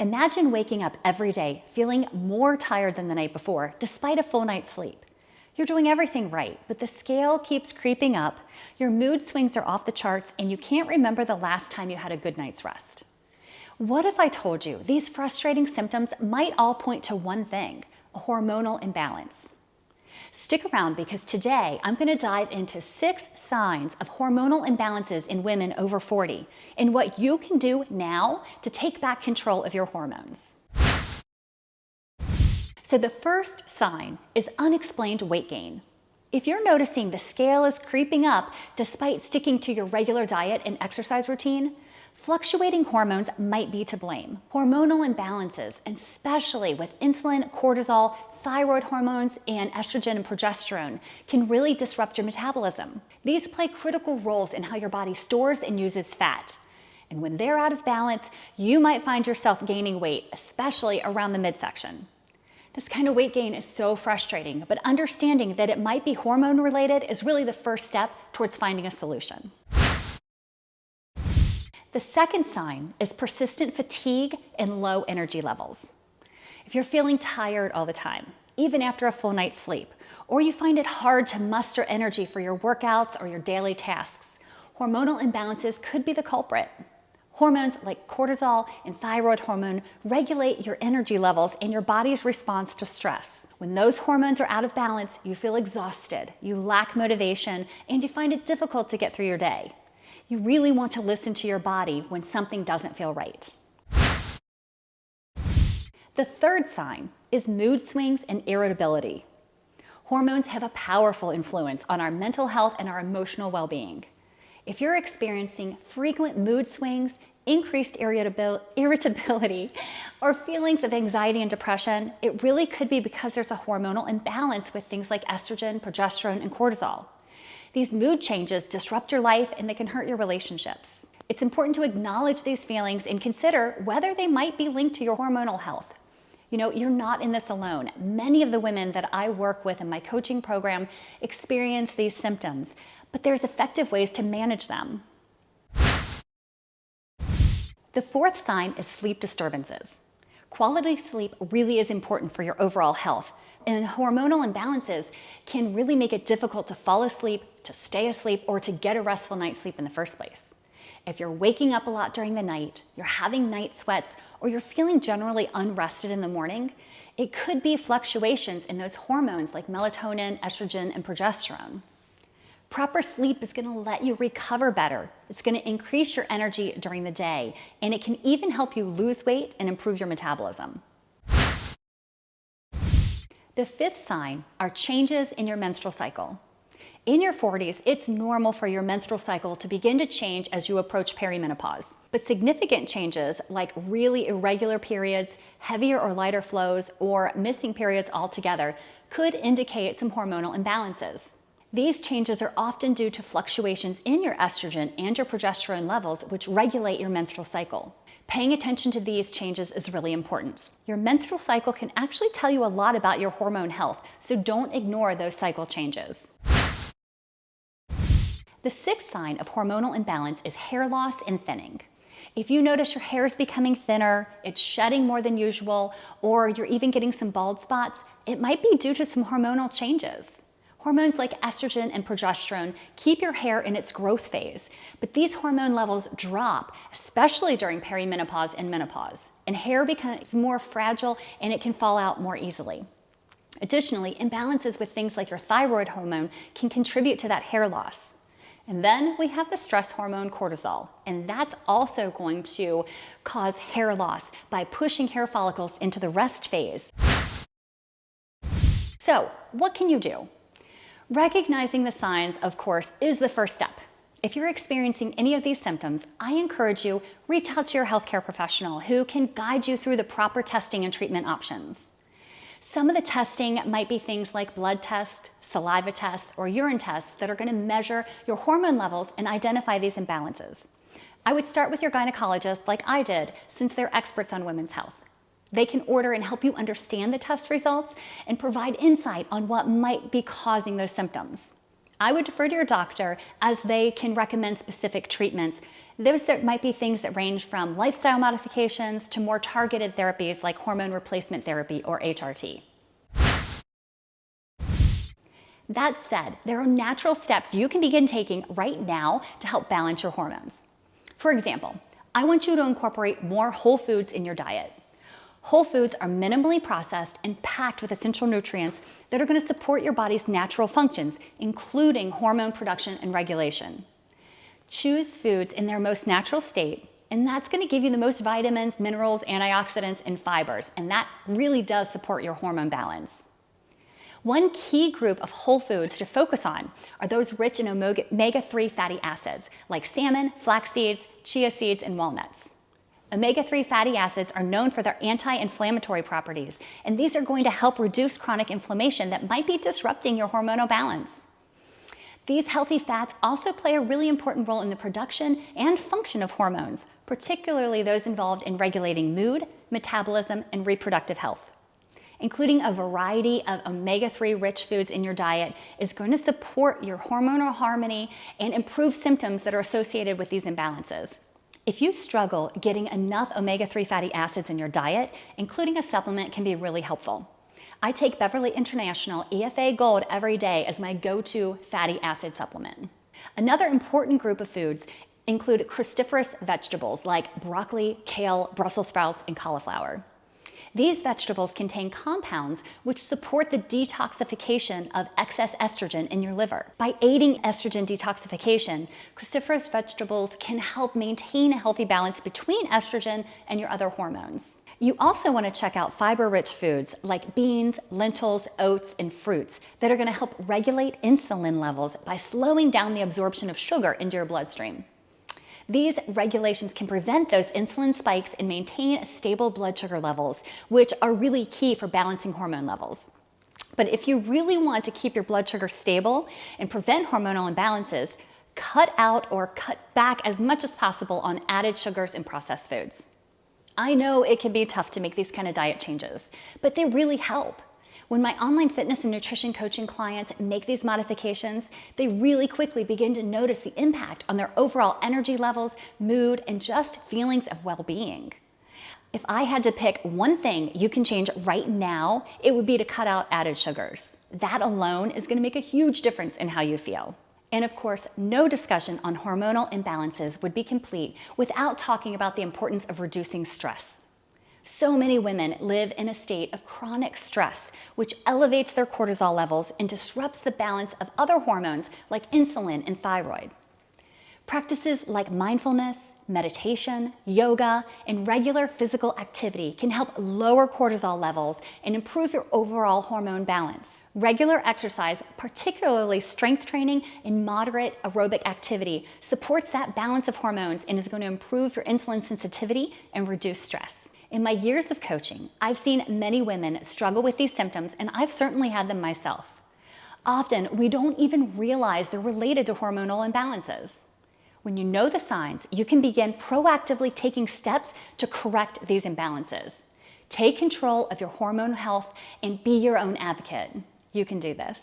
Imagine waking up every day feeling more tired than the night before, despite a full night's sleep. You're doing everything right, but the scale keeps creeping up, your mood swings are off the charts, and you can't remember the last time you had a good night's rest. What if I told you these frustrating symptoms might all point to one thing, a hormonal imbalance? Stick around because today I'm going to dive into 6 signs of hormonal imbalances in women over 40 and what you can do now to take back control of your hormones. So the first sign is unexplained weight gain. If you're noticing the scale is creeping up despite sticking to your regular diet and exercise routine, fluctuating hormones might be to blame. Hormonal imbalances, especially with insulin, cortisol, thyroid hormones, and estrogen and progesterone, can really disrupt your metabolism. These play critical roles in how your body stores and uses fat. And when they're out of balance, you might find yourself gaining weight, especially around the midsection. This kind of weight gain is so frustrating, but understanding that it might be hormone related is really the first step towards finding a solution. The second sign is persistent fatigue and low energy levels. If you're feeling tired all the time, even after a full night's sleep, or you find it hard to muster energy for your workouts or your daily tasks, hormonal imbalances could be the culprit. Hormones like cortisol and thyroid hormone regulate your energy levels and your body's response to stress. When those hormones are out of balance, you feel exhausted, you lack motivation, and you find it difficult to get through your day. You really want to listen to your body when something doesn't feel right. The third sign is mood swings and irritability. Hormones have a powerful influence on our mental health and our emotional well-being. If you're experiencing frequent mood swings, increased irritability, or feelings of anxiety and depression, it really could be because there's a hormonal imbalance with things like estrogen, progesterone, and cortisol. These mood changes disrupt your life and they can hurt your relationships. It's important to acknowledge these feelings and consider whether they might be linked to your hormonal health. You know, you're not in this alone. Many of the women that I work with in my coaching program experience these symptoms, but there's effective ways to manage them. The fourth sign is sleep disturbances. Quality sleep really is important for your overall health, and hormonal imbalances can really make it difficult to fall asleep, to stay asleep, or to get a restful night's sleep in the first place. If you're waking up a lot during the night, you're having night sweats, or you're feeling generally unrested in the morning, it could be fluctuations in those hormones like melatonin, estrogen, and progesterone. Proper sleep is going to let you recover better. It's going to increase your energy during the day, and it can even help you lose weight and improve your metabolism. The fifth sign are changes in your menstrual cycle. In your 40s, it's normal for your menstrual cycle to begin to change as you approach perimenopause. But significant changes like really irregular periods, heavier or lighter flows, or missing periods altogether could indicate some hormonal imbalances. These changes are often due to fluctuations in your estrogen and your progesterone levels, which regulate your menstrual cycle. Paying attention to these changes is really important. Your menstrual cycle can actually tell you a lot about your hormone health, so don't ignore those cycle changes. The sixth sign of hormonal imbalance is hair loss and thinning. If you notice your hair is becoming thinner, it's shedding more than usual, or you're even getting some bald spots, it might be due to some hormonal changes. Hormones like estrogen and progesterone keep your hair in its growth phase, but these hormone levels drop, especially during perimenopause and menopause, and hair becomes more fragile and it can fall out more easily. Additionally, imbalances with things like your thyroid hormone can contribute to that hair loss. And then we have the stress hormone cortisol, and that's also going to cause hair loss by pushing hair follicles into the rest phase. So, what can you do? Recognizing the signs, of course, is the first step. If you're experiencing any of these symptoms, I encourage you reach out to your healthcare professional who can guide you through the proper testing and treatment options. Some of the testing might be things like blood tests, saliva tests, or urine tests that are going to measure your hormone levels and identify these imbalances. I would start with your gynecologist like I did, since they're experts on women's health. They can order and help you understand the test results and provide insight on what might be causing those symptoms. I would defer to your doctor as they can recommend specific treatments Those that might be things that range from lifestyle modifications to more targeted therapies like hormone replacement therapy or HRT. That said, there are natural steps you can begin taking right now to help balance your hormones. For example, I want you to incorporate more whole foods in your diet. Whole foods are minimally processed and packed with essential nutrients that are going to support your body's natural functions, including hormone production and regulation. Choose foods in their most natural state, and that's going to give you the most vitamins, minerals, antioxidants, and fibers, and that really does support your hormone balance. One key group of whole foods to focus on are those rich in omega-3 fatty acids like salmon, flax seeds, chia seeds, and walnuts. Omega-3 fatty acids are known for their anti-inflammatory properties, and these are going to help reduce chronic inflammation that might be disrupting your hormonal balance. These healthy fats also play a really important role in the production and function of hormones, particularly those involved in regulating mood, metabolism, and reproductive health. Including a variety of omega-3 rich foods in your diet is going to support your hormonal harmony and improve symptoms that are associated with these imbalances. If you struggle getting enough omega-3 fatty acids in your diet, including a supplement can be really helpful. I take Beverly International EFA Gold every day as my go-to fatty acid supplement. Another important group of foods include cruciferous vegetables like broccoli, kale, Brussels sprouts, and cauliflower. These vegetables contain compounds which support the detoxification of excess estrogen in your liver. By aiding estrogen detoxification, cruciferous vegetables can help maintain a healthy balance between estrogen and your other hormones. You also want to check out fiber-rich foods like beans, lentils, oats, and fruits that are going to help regulate insulin levels by slowing down the absorption of sugar into your bloodstream. These regulations can prevent those insulin spikes and maintain stable blood sugar levels, which are really key for balancing hormone levels. But if you really want to keep your blood sugar stable and prevent hormonal imbalances, cut out or cut back as much as possible on added sugars and processed foods. I know it can be tough to make these kind of diet changes, but they really help. When my online fitness and nutrition coaching clients make these modifications, they really quickly begin to notice the impact on their overall energy levels, mood, and just feelings of well-being. If I had to pick one thing you can change right now, it would be to cut out added sugars. That alone is going to make a huge difference in how you feel. And of course, no discussion on hormonal imbalances would be complete without talking about the importance of reducing stress. So many women live in a state of chronic stress, which elevates their cortisol levels and disrupts the balance of other hormones like insulin and thyroid. Practices like mindfulness, meditation, yoga, and regular physical activity can help lower cortisol levels and improve your overall hormone balance. Regular exercise, particularly strength training and moderate aerobic activity, supports that balance of hormones and is going to improve your insulin sensitivity and reduce stress. In my years of coaching, I've seen many women struggle with these symptoms, and I've certainly had them myself. Often, we don't even realize they're related to hormonal imbalances. When you know the signs, you can begin proactively taking steps to correct these imbalances. Take control of your hormone health and be your own advocate. You can do this.